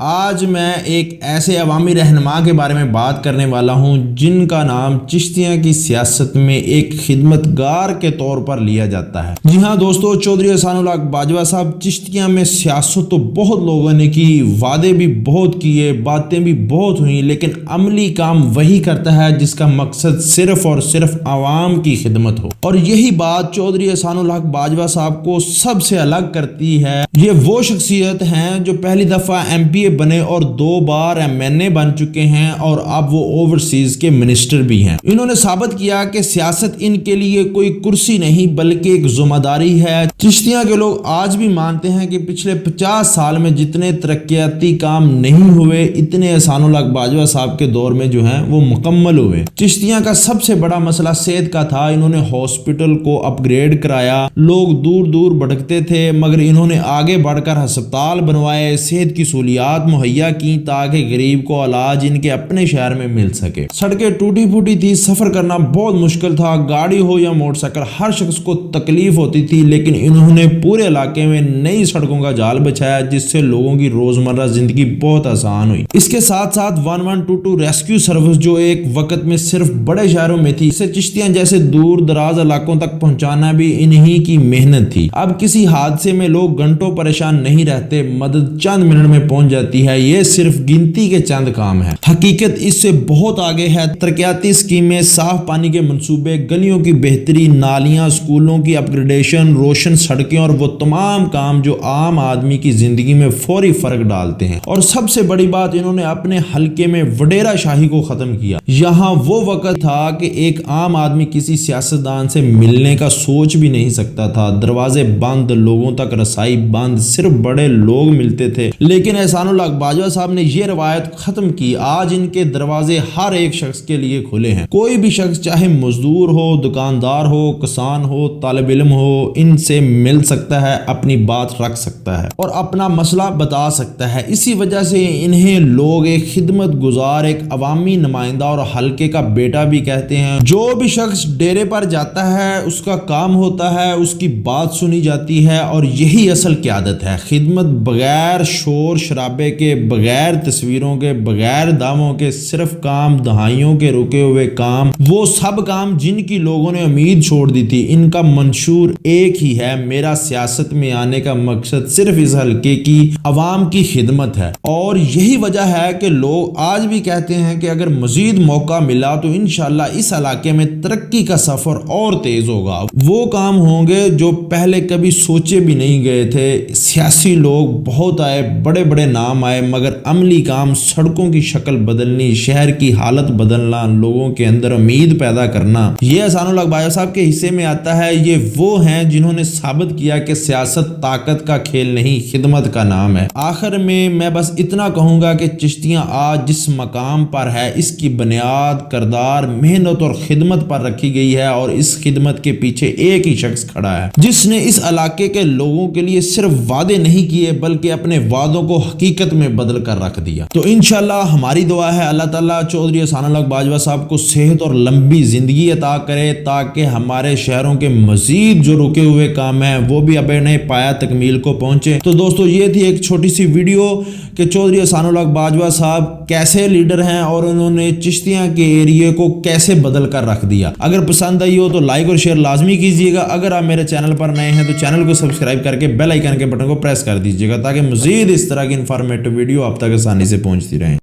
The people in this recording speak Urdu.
آج میں ایک ایسے عوامی رہنما کے بارے میں بات کرنے والا ہوں جن کا نام چشتیاں کی سیاست میں ایک خدمتگار کے طور پر لیا جاتا ہے۔ جی ہاں دوستو، چودھری احسان اللہ باجوہ صاحب، چشتیاں میں سیاست تو بہت لوگوں نے کی، وعدے بھی بہت کیے، باتیں بھی بہت ہوئیں، لیکن عملی کام وہی کرتا ہے جس کا مقصد صرف اور صرف عوام کی خدمت ہو۔ اور یہی بات چودھری احسان اللہ باجوہ صاحب کو سب سے الگ کرتی ہے۔ یہ وہ شخصیت ہیں جو پہلی دفعہ MP بنے اور 2 بار MNA بن چکے ہیں، اور اب وہ اوورسیز کے منسٹر بھی ہیں۔ انہوں نے ثابت کیا کہ سیاست ان کے لیے کوئی کرسی نہیں بلکہ ایک ذمہ داری ہے۔ چشتیاں کے لوگ آج بھی مانتے ہیں کہ پچھلے 50 سال میں جتنے ترقیاتی کام نہیں ہوئے، اتنے احسان اللہ باجوہ صاحب کے دور میں جو ہیں وہ مکمل ہوئے۔ چشتیاں کا سب سے بڑا مسئلہ صحت کا تھا۔ انہوں نے ہاسپٹل کو اپ گریڈ کرایا، لوگ دور دور بھٹکتے تھے، مگر انہوں نے آگے بڑھ کر ہسپتال بنوائے، صحت کی سہولیات مہیا کی تاکہ غریب کو علاج ان کے اپنے شہر میں مل سکے۔ سڑکیں ٹوٹی پھوٹی تھی، سفر کرنا بہت مشکل تھا، گاڑی ہو یا موٹر سائیکل ہر شخص کو تکلیف ہوتی تھی، لیکن انہوں نے پورے علاقے میں نئی سڑکوں کا جال بچھایا جس سے لوگوں کی روزمرہ زندگی بہت آسان ہوئی۔ اس کے ساتھ ساتھ 1122 ریسکیو سروس جو ایک وقت میں صرف بڑے شہروں میں تھی، اسے چشتیاں جیسے دور دراز علاقوں تک پہنچانا بھی انہی کی محنت تھی۔ اب کسی حادثے میں لوگ گھنٹوں پریشان نہیں رہتے، مدد چند منٹ میں پہنچ جاتی ہے۔ یہ صرف گنتی کے چند کام ہیں، حقیقت اس سے بہت آگے ہے۔ ترقیاتی اسکیمیں، صاف پانی کے منصوبے، گلیوں کی بہتری، نالیاں، اسکولوں کی اپ گریڈیشن، روشن سڑکیں اور وہ تمام کام جو عام آدمی کی زندگی میں فوری فرق ڈالتے ہیں۔ اور سب سے بڑی بات، انہوں نے اپنے حلقے میں وڈیرا شاہی کو ختم کیا۔ یہاں وہ وقت تھا کہ ایک عام آدمی کسی سیاستدان سے ملنے کا سوچ بھی نہیں سکتا تھا، دروازے بند، لوگوں تک رسائی بند، صرف بڑے لوگ ملتے تھے۔ لیکن احسان اللہ باجوہ صاحب نے یہ روایت ختم کی۔ آج ان کے دروازے ہر ایک شخص کے لیے کھلے ہیں۔ کوئی بھی شخص چاہے مزدور ہو، دکاندار ہو، کسان ہو، طالب علم ہو، ان سے مل سکتا ہے، اپنی بات رکھ سکتا ہے اور اپنا مسئلہ بتا سکتا ہے۔ اسی وجہ سے انہیں لوگ ایک خدمت گزار، ایک عوامی نمائندہ اور حلقے کا بیٹا بھی کہتے ہیں۔ جو بھی شخص ڈیرے پر جاتا ہے اس کا کام ہوتا ہے، اس کی بات سنی جاتی ہے، اور یہی اصل قیادت ہے۔ خدمت بغیر شور شرابے کے، بغیر تصویروں کے، بغیر دعووں کے، صرف کام، دہائیوں کے رکے ہوئے کام، وہ سب کام جن کی لوگوں نے امید چھوڑ دی تھی۔ ان کا منشور ایک ہی ہے، میرا سیاست میں آنے کا مقصد صرف اس حلقے کی عوام کی خدمت ہے۔ اور یہی وجہ ہے کہ لوگ آج بھی کہتے ہیں کہ اگر مزید موقع ملا تو انشاءاللہ اس علاقے میں ترقی کا سفر اور تیز ہوگا۔ وہ کام ہوں گے جو پہلے کبھی سوچے بھی نہیں گئے تھے۔ سیاسی لوگ بہت آئے، بڑے بڑے نام آئے، مگر عملی کام، سڑکوں کی شکل بدلنی، شہر کی حالت بدلنا، لوگوں کے اندر امید پیدا کرنا، یہ احسان اللہ باجوہ صاحب کے حصے میں آتا ہے۔ یہ وہ ہیں جنہوں نے ثابت کیا کہ سیاست طاقت کا کھیل نہیں، خدمت کا نام ہے۔ آخر میں بس اتنا کہوں گا کہ چشتیاں آج جس مقام پر ہے، اس کی بنیاد کردار، محنت اور خدمت پر رکھی گئی ہے، اور اس خدمت کے پیچھے ایک ہی شخص کھڑا ہے جس نے اس علاقے کے لوگوں کے لیے صرف وعدے نہیں کیے بلکہ اپنے وعدوں کو حقیقت میں بدل کر رکھ دیا۔ تو انشاءاللہ ہماری دعا ہے اللہ تعالیٰ چودھری احسان اللہ باجوہ صاحب کو صحت اور لمبی زندگی عطا کرے تاکہ ہمارے شہروں کے مزید جو رکے ہوئے کام ہیں وہ بھی اپنے پایا تکمیل کو پہنچے۔ تو دوستو، یہ تھی ایک چھوٹی سی ویڈیو کہ چودھری احسان اللہ باجوہ صاحب کیسے لیڈر ہیں اور انہوں نے چشتیاں کے ایریے کو کیسے بدل کر رکھ دیا۔ اگر پسند آئی ہو تو لائک اور شیئر لازمی کیجیے گا۔ اگر آپ میرے چینل پر نئے ہیں تو چینل کو سبسکرائب کر کے بیل آئیکن کے بٹن کو پریس کر دیجیے گا تاکہ مزید اس طرح کی انفارمیٹو ویڈیو آپ تک آسانی سے پہنچتی رہیں۔